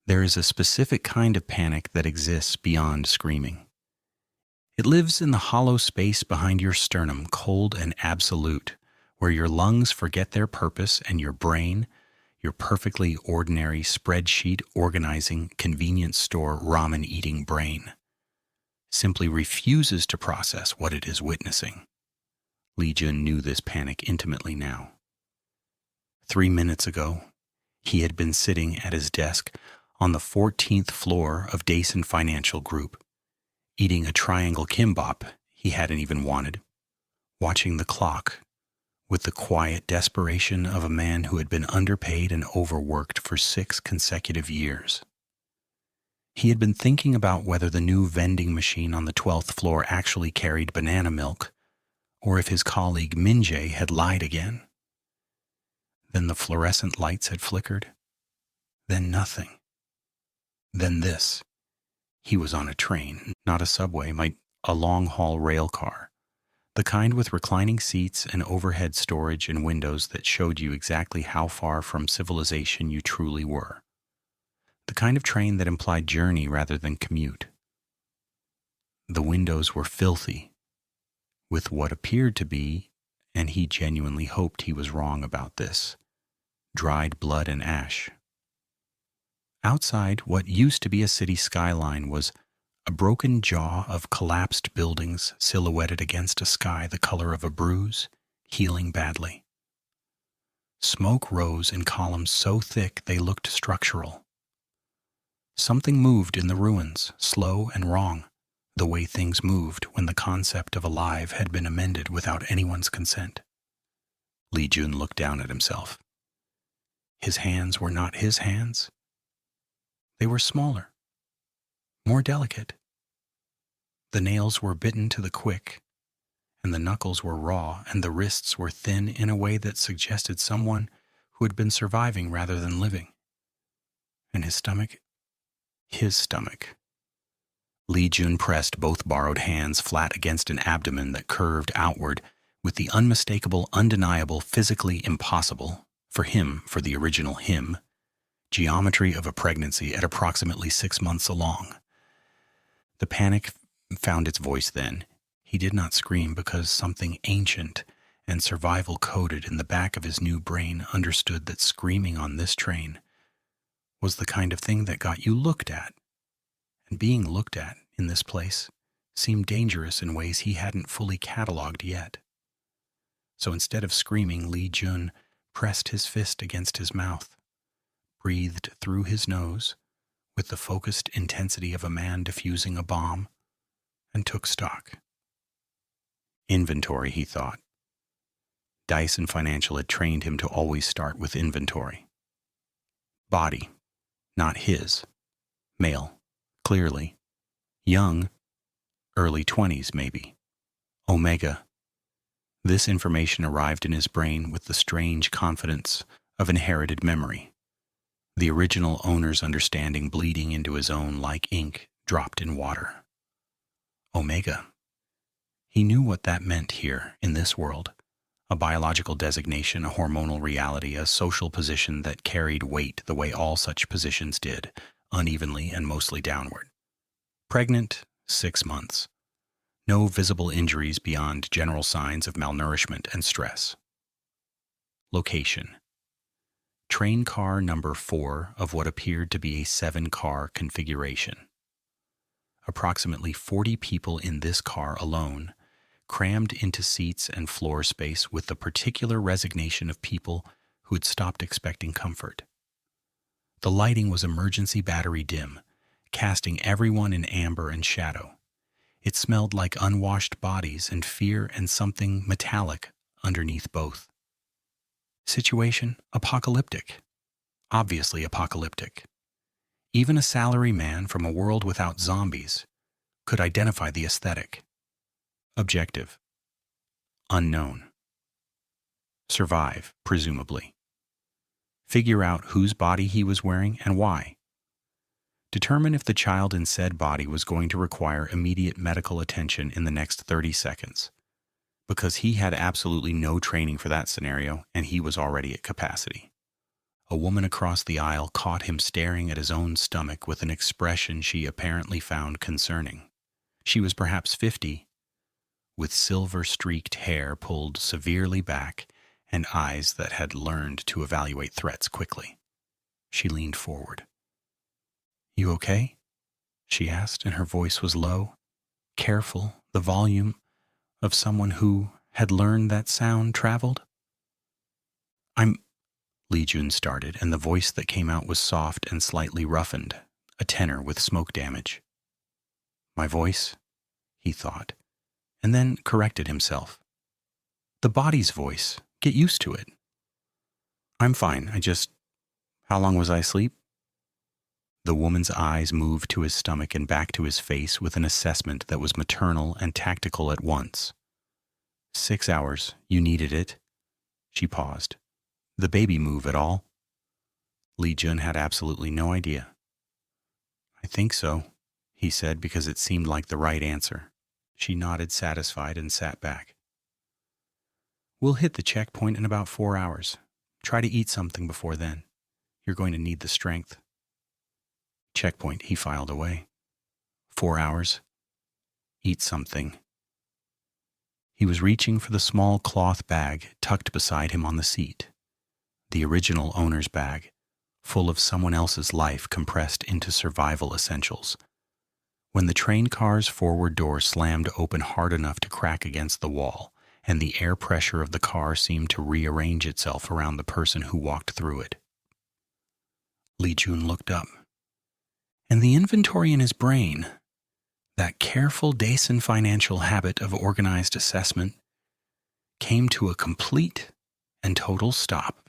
There is a specific kind of panic that exists beyond screaming. It lives in the hollow space behind your sternum, cold and absolute, where your lungs forget their purpose and your brain, your perfectly ordinary spreadsheet organizing convenience store ramen eating brain, simply refuses to process what it is witnessing. Lee Jun knew this panic intimately now. 3 minutes ago, he had been sitting at his desk on the 14th floor of Dason Financial Group, eating a triangle kimbap he hadn't even wanted, watching the clock with the quiet desperation of a man who had been underpaid and overworked for 6 consecutive years. He had been thinking about whether the new vending machine on the 12th floor actually carried banana milk, or if his colleague Hyun Jay had lied again. Then the fluorescent lights had flickered. Then nothing. Then this. He was on a train, not a subway, a long-haul rail car, the kind with reclining seats and overhead storage and windows that showed you exactly how far from civilization you truly were. The kind of train that implied journey rather than commute. The windows were filthy, with what appeared to be, and he genuinely hoped he was wrong about this, dried blood and ash. Outside, what used to be a city skyline was a broken jaw of collapsed buildings silhouetted against a sky the color of a bruise, healing badly. Smoke rose in columns so thick they looked structural. Something moved in the ruins, slow and wrong, the way things moved when the concept of alive had been amended without anyone's consent. Lee Jun looked down at himself. His hands were not his hands. They were smaller, more delicate. The nails were bitten to the quick, and the knuckles were raw, and the wrists were thin in a way that suggested someone who had been surviving rather than living. And his stomach. Lee Jun pressed both borrowed hands flat against an abdomen that curved outward with the unmistakable, undeniable, physically impossible, for the original him, geometry of a pregnancy at approximately 6 months along. The panic found its voice then. He did not scream because something ancient and survival-coded in the back of his new brain understood that screaming on this train was the kind of thing that got you looked at. And being looked at in this place seemed dangerous in ways he hadn't fully cataloged yet. So instead of screaming, Lee Jun pressed his fist against his mouth, breathed through his nose with the focused intensity of a man defusing a bomb, and took stock. Inventory, he thought. Dyson Financial had trained him to always start with inventory. Body, not his. Male, clearly. Young, early 20s maybe. Omega. This information arrived in his brain with the strange confidence of inherited memory. The original owner's understanding bleeding into his own like ink dropped in water. Omega. He knew what that meant here, in this world. A biological designation, a hormonal reality, a social position that carried weight the way all such positions did, unevenly and mostly downward. Pregnant, 6 months. No visible injuries beyond general signs of malnourishment and stress. Location. Train car number 4 of what appeared to be a 7-car configuration. Approximately 40 people in this car alone, crammed into seats and floor space with the particular resignation of people who had stopped expecting comfort. The lighting was emergency battery dim, casting everyone in amber and shadow. It smelled like unwashed bodies and fear and something metallic underneath both. Situation, apocalyptic. Obviously apocalyptic. Even a salaryman from a world without zombies could identify the aesthetic. Objective. Unknown. Survive, presumably. Figure out whose body he was wearing and why. Determine if the child in said body was going to require immediate medical attention in the next 30 seconds, because he had absolutely no training for that scenario and he was already at capacity. A woman across the aisle caught him staring at his own stomach with an expression she apparently found concerning. She was perhaps 50, with silver-streaked hair pulled severely back and eyes that had learned to evaluate threats quickly. She leaned forward. "You okay?" she asked, and her voice was low, careful, the volume of someone who had learned that sound traveled. Lee Jun started, and the voice that came out was soft and slightly roughened, a tenor with smoke damage. "My voice?" he thought, and then corrected himself. "The body's voice. Get used to it." "I'm fine. How long was I asleep?" The woman's eyes moved to his stomach and back to his face with an assessment that was maternal and tactical at once. 6 hours. You needed it." She paused. "The baby move at all?" Lee Jun had absolutely no idea. "I think so," he said, because it seemed like the right answer. She nodded, satisfied, and sat back. "We'll hit the checkpoint in about 4 hours. Try to eat something before then. You're going to need the strength." "Checkpoint," he filed away. 4 hours. Eat something. He was reaching for the small cloth bag tucked beside him on the seat. The original owner's bag, full of someone else's life compressed into survival essentials. When the train car's forward door slammed open hard enough to crack against the wall, and the air pressure of the car seemed to rearrange itself around the person who walked through it. Lee Jun looked up, and the inventory in his brain, that careful Daesun financial habit of organized assessment, came to a complete and total stop.